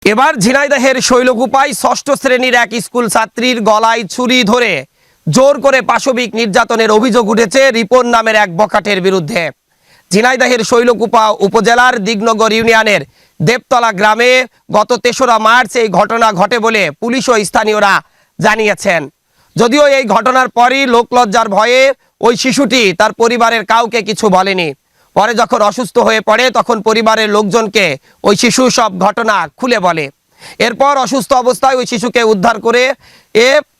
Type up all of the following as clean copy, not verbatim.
এবার ঝিনাইদহের শৈলকুপায় ষষ্ঠ শ্রেণীর এক স্কুল ছাত্রীর গলায় ছুরি ধরে জোর করে পাশবিক নির্যাতনের অভিযোগ উঠেছে রিপন নামের এক বখাটের বিরুদ্ধে। ঝিনাইদহের শৈলকুপা উপজেলার দিগনগর ইউনিয়নের দেবতলা গ্রামে গত ৩রা মার্চ এই ঘটনা ঘটে বলে পুলিশ ও স্থানীয়রা জানিয়েছেন। যদিও এই ঘটনার পরই লোকলজ্জার ভয়ে ওই শিশুটি তার পরিবারের কাউকে কিছু বলেনি। পরে যখন অসুস্থ হয়ে পড়ে তখন পরিবারের লোকজনকে ওই শিশু সব ঘটনা খুলে বলে। এরপর অসুস্থ অবস্থায় ওই শিশুকে উদ্ধার করে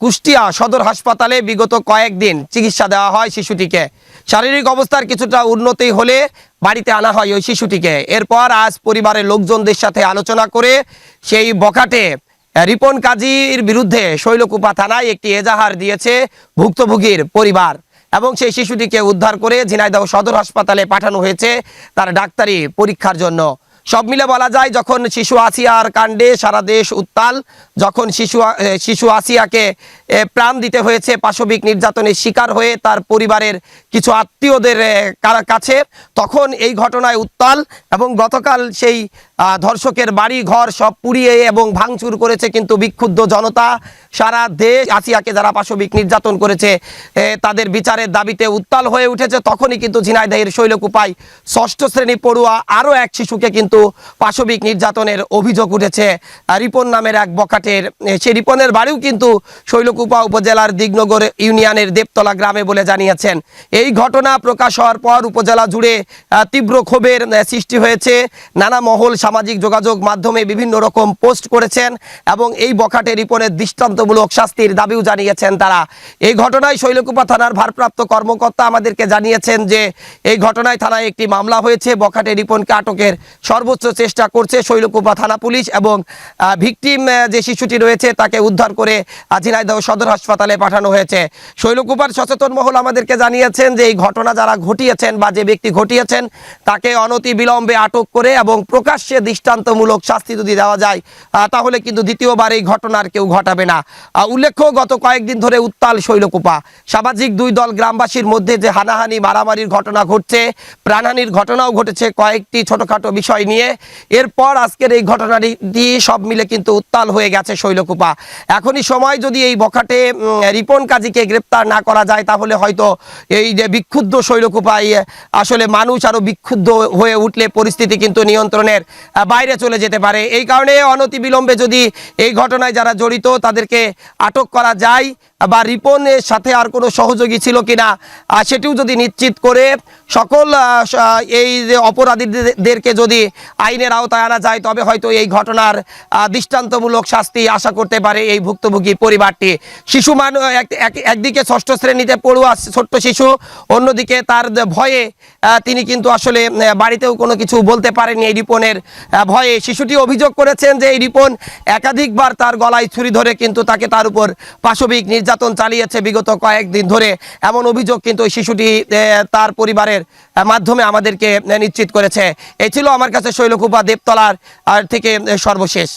কুষ্টিয়া সদর হাসপাতালে বিগত কয়েকদিন চিকিৎসা দেওয়া হয় শিশুটিকে। শারীরিক অবস্থার কিছুটা উন্নতি হলে বাড়িতে আনা হয় ওই শিশুটিকে। এরপর আজ পরিবারের লোকজনদের সাথে আলোচনা করে সেই বখাটে রিপন কাজীর বিরুদ্ধে শৈলকুপা থানায় একটি এজাহার দিয়েছে ভুক্তভোগীর পরিবার এবং সেই শিশুটিকে উদ্ধার করে ঝিনাইদহ সদর হাসপাতালে পাঠানো হয়েছে তার ডাক্তারি পরীক্ষার জন্য। সব মিলে বলা যায়, যখন শিশু আসিয়ার কাণ্ডে সারা দেশ উত্তাল, যখন শিশু আসিয়াকে প্রাণ দিতে হয়েছে পাশবিক নির্যাতনের শিকার হয়ে তার পরিবারের কিছু আত্মীয়দের কাছে, তখন এই ঘটনায় উত্তাল এবং গতকাল সেই ধর্ষকের বাড়ি ঘর সব পুড়িয়ে এবং ভাঙচুর করেছে কিন্তু বিক্ষুব্ধ জনতা। সারা দেশ আসিয়াকে যারা পাশবিক নির্যাতন করেছে তাদের বিচারের দাবিতে উত্তাল হয়ে উঠেছে। তখনই কিন্তু ঝিনাইদহের শৈলকুপায় ষষ্ঠ শ্রেণী পড়ুয়া আরও এক শিশুকে কিন্তু পাশবিক নির্যাতনের অভিযোগ উঠেছে রিপন নামের এক বখাটের। সেই রিপনের বাড়িও কিন্তু শৈলকুপা উপজেলার দিগনগর ইউনিয়নের দেবতলা গ্রামে বলে জানিয়েছেন। এই ঘটনা প্রকাশ হওয়ার পর উপজেলা জুড়ে তীব্র ক্ষোভের সৃষ্টি হয়েছে। নানা মহল সামাজিক যোগাযোগ মাধ্যমে বিভিন্ন রকম পোস্ট করেছেন এবং এই বখাটে রিপনের দৃষ্টান্তমূলক শাস্তির দাবিও জানিয়েছেন তারা। এই ঘটনায় শৈলকুপা থানার ভারপ্রাপ্ত কর্মকর্তা আমাদেরকে জানিয়েছেন যে এই ঘটনায় থানায় একটি মামলা হয়েছে। বখাটে রিপনকে আটকের সর্বোচ্চ চেষ্টা করছে শৈলকুপা থানা পুলিশ এবং ভিকটিম যে শিশুটি রয়েছে তাকে উদ্ধার করে ঝিনাইদহ সদর হাসপাতালে পাঠানো হয়েছে। শৈলকুপার সচেতন মহল আমাদেরকে জানিয়েছেন যে এই ঘটনা যারা ঘটিয়েছেন বা যে ব্যক্তি ঘটিয়েছেন তাকে অনতি বিলম্বে আটক করে এবং প্রকাশ্যে দৃষ্টান্তমূলক শাস্তি যদি দেওয়া যায় তাহলে কিন্তু দ্বিতীয়বার এই ঘটনার কেউ ঘটাবে না। উল্লেখ্য, গত কয়েকদিন ধরে উত্তাল শৈলকুপা। সামাজিক দুই দল গ্রামবাসীর মধ্যে যে হানাহানি মারামারির ঘটনা ঘটছে, প্রাণহানির ঘটনাও ঘটেছে কয়েকটি ছোটখাটো বিষয় নিয়ে। এরপর আজকের এই ঘটনাটি সব মিলে কিন্তু উত্তাল হয়ে গেছে শৈলকুপা। এখনই সময়, যদি এই বখাটে রিপন কাজীকে গ্রেপ্তার না করা যায় তাহলে হয়তো এই যে বিক্ষুব্ধ শৈলকুপায় আসলে মানুষ আরো বিক্ষুব্ধ হয়ে উঠলে পরিস্থিতি কিন্তু নিয়ন্ত্রণের বাইরে চলে যেতে পারে। এই কারণে অনতি বিলম্বে যদি এই ঘটনায় যারা জড়িত তাদেরকে আটক করা যায় বা রিপনের সাথে আর কোনো সহযোগী ছিল কিনা সেটিও যদি নিশ্চিত করে সকল এই যে অপরাধীদেরকে যদি আইনের আওতায় আনা যায় তবে হয়তো এই ঘটনার দৃষ্টান্তমূলক শাস্তি আশা করতে পারে এই ভুক্তভোগী পরিবারটি। শিশু একদিকে ষষ্ঠ শ্রেণীতে পড়ুয়া ছোট্ট শিশু, অন্যদিকে তার ভয়ে তিনি কিন্তু আসলে বাড়িতেও কোনো কিছু বলতে পারেননি এই রিপনের ভয়ে। শিশুটি অভিযোগ করেছেন যে এই রিপন একাধিকবার তার গলায় ছুরি ধরে কিন্তু তার উপর পাশবিক নির্যাতন চালিয়েছে বিগত কয়েকদিন ধরে। এমন অভিযোগ কিন্তু ওই শিশুটি তার পরিবারের মাধ্যমে আমাদেরকে নিশ্চিত করেছে। এই ছিল আমার কাছে শৈলকুপা দেবতলার থেকে সর্বশেষ।